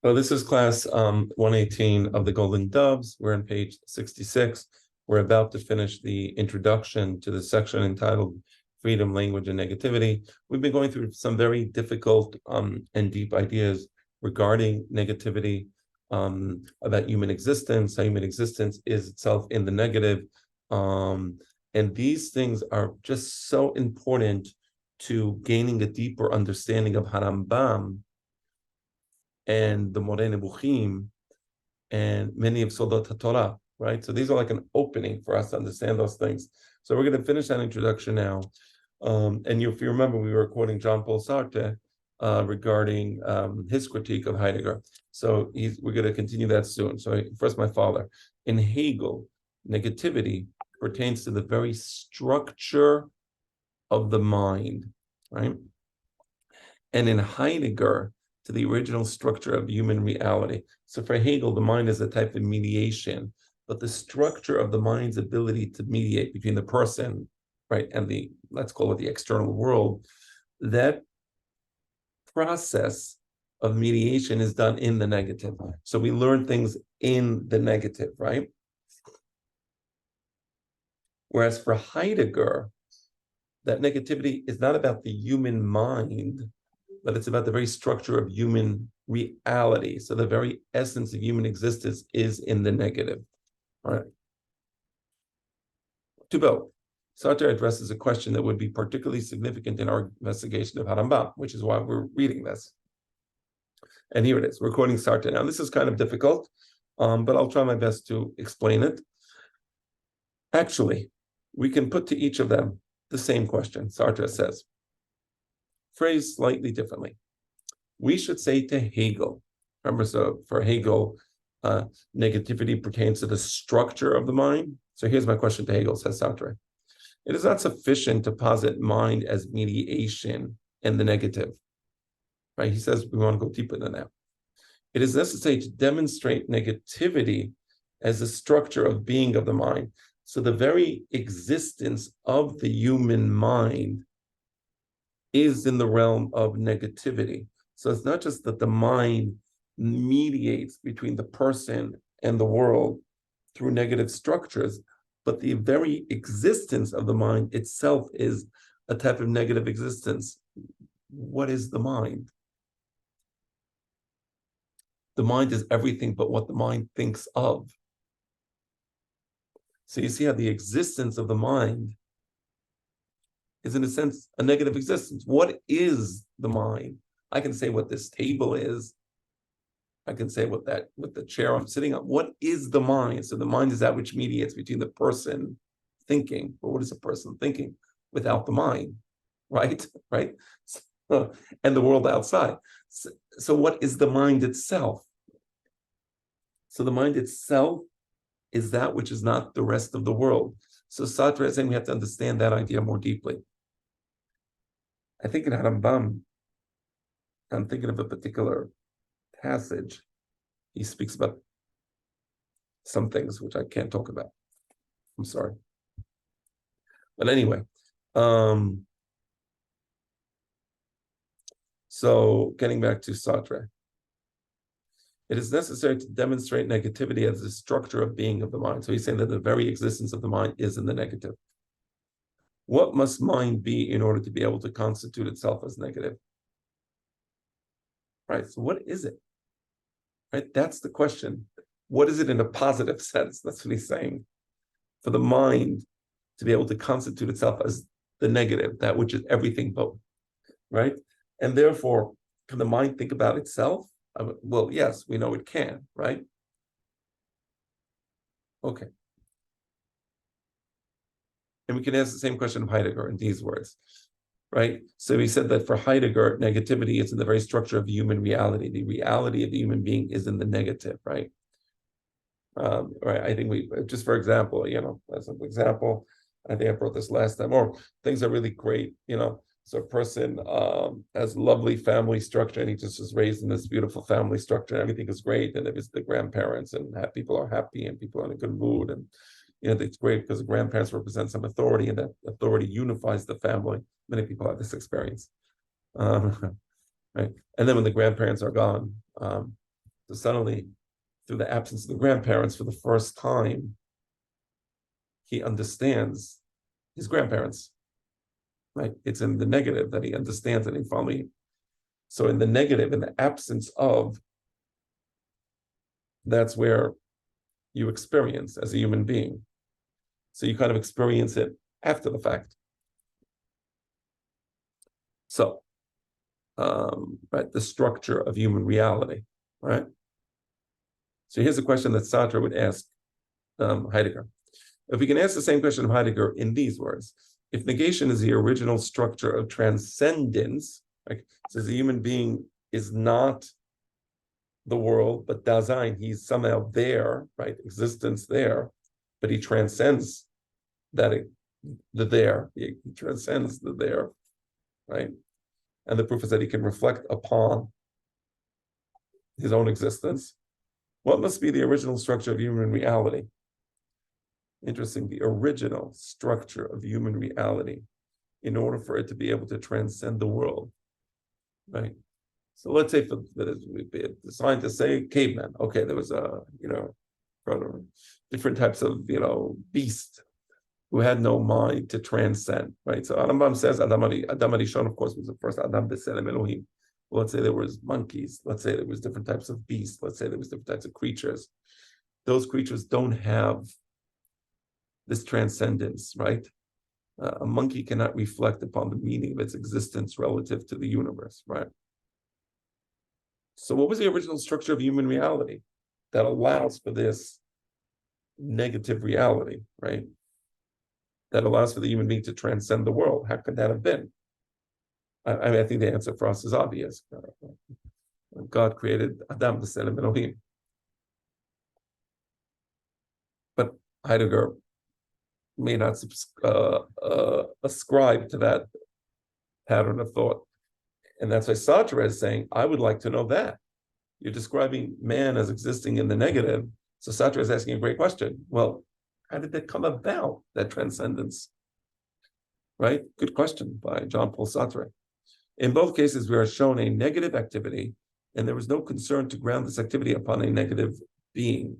So this is class 118 of the Golden Doves. We're on page 66. We're about to finish the introduction to the section entitled Freedom, Language, and Negativity. We've been going through some very difficult and deep ideas regarding negativity, about human existence, how human existence is itself in the negative. And these things are just so important to gaining a deeper understanding of Harambam and the Moreh Nebuchim and many of Sodot HaTorah, right? So these are like an opening for us to understand those things. So we're going to finish that introduction now. And if you remember, we were quoting Jean-Paul Sartre regarding his critique of Heidegger. So we're going to continue that soon. So first, my father. In Hegel, negativity pertains to the very structure of the mind, right? And in Heidegger, to the original structure of human reality. So for Hegel, the mind is a type of mediation, but the structure of the mind's ability to mediate between the person, right, and the, let's call it the external world, that process of mediation is done in the negative. So we learn things in the negative, right? Whereas for Heidegger, that negativity is not about the human mind, but it's about the very structure of human reality. So the very essence of human existence is in the negative. All right. To both, Sartre addresses a question that would be particularly significant in our investigation of Harambam, which is why we're reading this. And here it is. We're quoting Sartre. Now, this is kind of difficult, but I'll try my best to explain it. Actually, we can put to each of them the same question, Sartre says, phrased slightly differently. We should say to Hegel, remember, so for Hegel, negativity pertains to the structure of the mind. So here's my question to Hegel, says Sartre. It is not sufficient to posit mind as mediation in the negative, right? He says we want to go deeper than that. It is necessary to demonstrate negativity as a structure of being of the mind. So the very existence of the human mind is in the realm of negativity. So it's not just that the mind mediates between the person and the world through negative structures, but the very existence of the mind itself is a type of negative existence. What is the mind? The mind is everything but what the mind thinks of. So you see how the existence of the mind is, in a sense, a negative existence. What is the mind? I can say what this table is. I can say what the chair I'm sitting on. What is the mind? So the mind is that which mediates between the person thinking. But what is a person thinking without the mind? Right? Right? So, and the world outside. So what is the mind itself? So the mind itself is that which is not the rest of the world. So Sartre is saying we have to understand that idea more deeply. I think in Harambam, I'm thinking of a particular passage. He speaks about some things which I can't talk about. I'm sorry. But anyway, so getting back to Sartre. It is necessary to demonstrate negativity as the structure of being of the mind. So he's saying that the very existence of the mind is in the negative. What must mind be in order to be able to constitute itself as negative? Right, so what is it? Right, that's the question. What is it in a positive sense? That's what he's saying. For the mind to be able to constitute itself as the negative, that which is everything but, right? And therefore, can the mind think about itself? Well, yes, we know it can, right? Okay. And we can ask the same question of Heidegger in these words, right? So he said that for Heidegger, negativity is in the very structure of human reality. The reality of the human being is in the negative, right? Right. I think just for example, as an example, I think I brought this last time, or things are really great, so a person has lovely family structure and he just is raised in this beautiful family structure and everything is great. And if it's the grandparents and people are happy and people are in a good mood and, it's great because the grandparents represent some authority and that authority unifies the family. Many people have this experience. Right. And then when the grandparents are gone, So suddenly, through the absence of the grandparents, for the first time, he understands his grandparents. Right? It's in the negative that he understands it. And finally, so in the negative, in the absence of, that's where you experience as a human being. So you kind of experience it after the fact. So, right, the structure of human reality, right? So here's a question that Sartre would ask Heidegger. If we can ask the same question of Heidegger in these words, if negation is the original structure of transcendence, like says a human being is not the world, but Dasein, he's somehow there, right? Existence there, but he transcends the there. He transcends the there, right? And the proof is that he can reflect upon his own existence. What must be the original structure of human reality? Interesting, the original structure of human reality in order for it to be able to transcend the world, right? So let's say for the scientists say caveman. Okay, there was different types of beast who had no mind to transcend, right? So Rambam says Adam Arishon, of course, was the first Adam B'Tselem Elohim. Well, let's say there was monkeys. Let's say there was different types of beasts. Let's say there was different types of creatures. Those creatures don't have this transcendence, right? A monkey cannot reflect upon the meaning of its existence relative to the universe, right? So what was the original structure of human reality that allows for this negative reality, right? That allows for the human being to transcend the world? How could that have been? I think the answer for us is obvious. God created Adam, the son of Elohim. But Heidegger may not ascribe to that pattern of thought. And that's why Sartre is saying, I would like to know that. You're describing man as existing in the negative. So Sartre is asking a great question. Well, how did that come about, that transcendence? Right? Good question by Jean-Paul Sartre. In both cases, we are shown a negative activity, and there was no concern to ground this activity upon a negative being.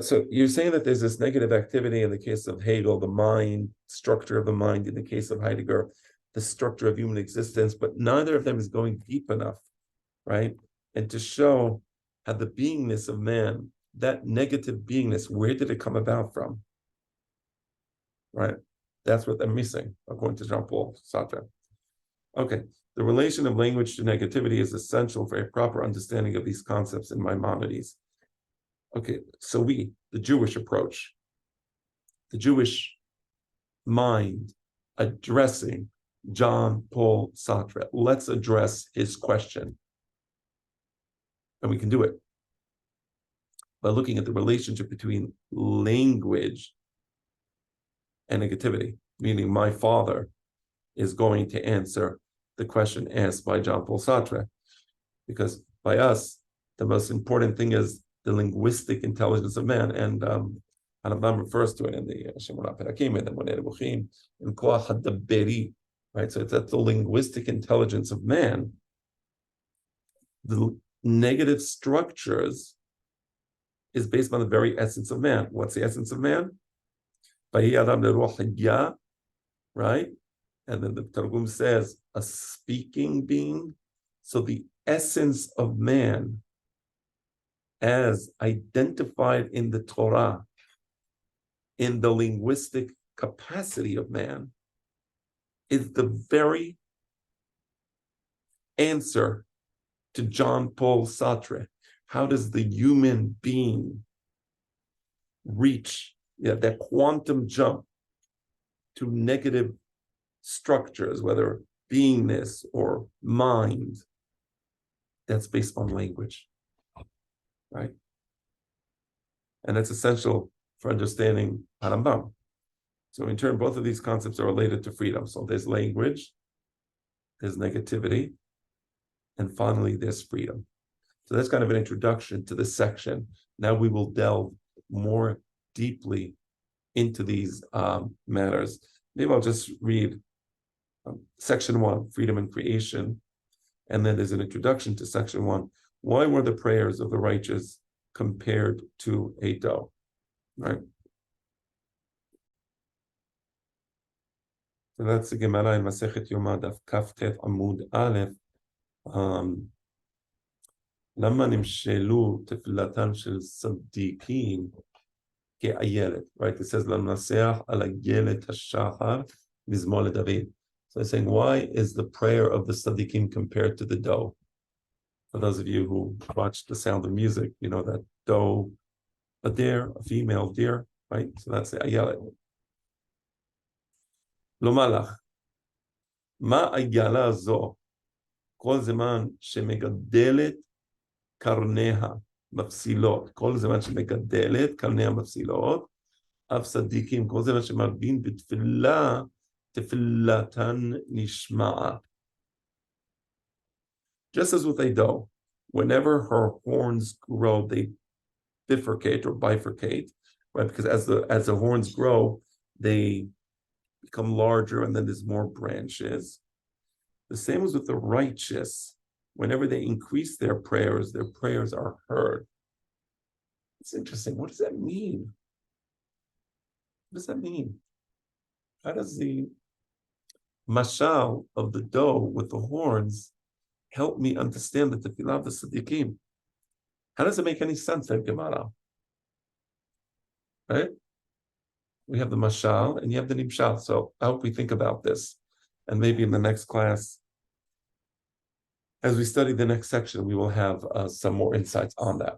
So you're saying that there's this negative activity in the case of Hegel, the mind, structure of the mind, in the case of Heidegger, the structure of human existence, but neither of them is going deep enough, right? And to show how the beingness of man, that negative beingness, where did it come about from? Right? That's what they're missing, according to Jean-Paul Sartre. Okay, the relation of language to negativity is essential for a proper understanding of these concepts in Maimonides. Okay, so the Jewish approach, the Jewish mind addressing Jean-Paul Sartre. Let's address his question. And we can do it by looking at the relationship between language and negativity, meaning my father is going to answer the question asked by Jean-Paul Sartre. Because by us, the most important thing is the linguistic intelligence of man. And Rambam refers to it in the Shemona Perakim and the Monei Nebuchim, in Koach HaDaberi, right? So it's at the linguistic intelligence of man. The negative structures is based on the very essence of man. What's the essence of man? Right? And then the Targum says, a speaking being. So the essence of man, as identified in the Torah, in the linguistic capacity of man, is the very answer to Jean-Paul Sartre. How does the human being reach that quantum jump to negative structures, whether beingness or mind, that's based on language, right? And that's essential for understanding Rambam. So in turn, both of these concepts are related to freedom. So there's language, there's negativity, and finally there's freedom. So that's kind of an introduction to this section. Now we will delve more deeply into these matters. Maybe I'll just read section 1, freedom and creation. and then there's an introduction to section 1. Why were the prayers of the righteous compared to a dough? Right? So that's the Gemara in Masechet Yoma Daf Kaf Tet Amud Aleph. למה נמשלו תפילתם של צדיקים כאיילת, right? It says למנסח על איילת השחר מזמור לדוד. So it's saying, why is the prayer of the tzaddikim compared to the dough? For those of you who watch The Sound of Music, you know that dough, a deer, a female deer, right? So that's the ayelet. לומר לך, מה האיילה הזו כל זמן שמגדלת קרניה מפסילות, כל זמן שמגדלת קרניה מפסילות, אף צדיקים, כל זמן שמרבים בתפילה, תפילתן נשמעת. Just as with a doe, whenever her horns grow, they bifurcate or bifurcate, right? Because as the horns grow, they become larger and then there's more branches. The same is with the righteous. Whenever they increase their prayers are heard. It's interesting. What does that mean? What does that mean? How does the mashal of the doe with the horns help me understand the tefillah of the tzaddikim? How does it make any sense, that Gemara? Right? We have the mashal and you have the nimshal. So I hope we think about this. And maybe in the next class, as we study the next section, we will have some more insights on that.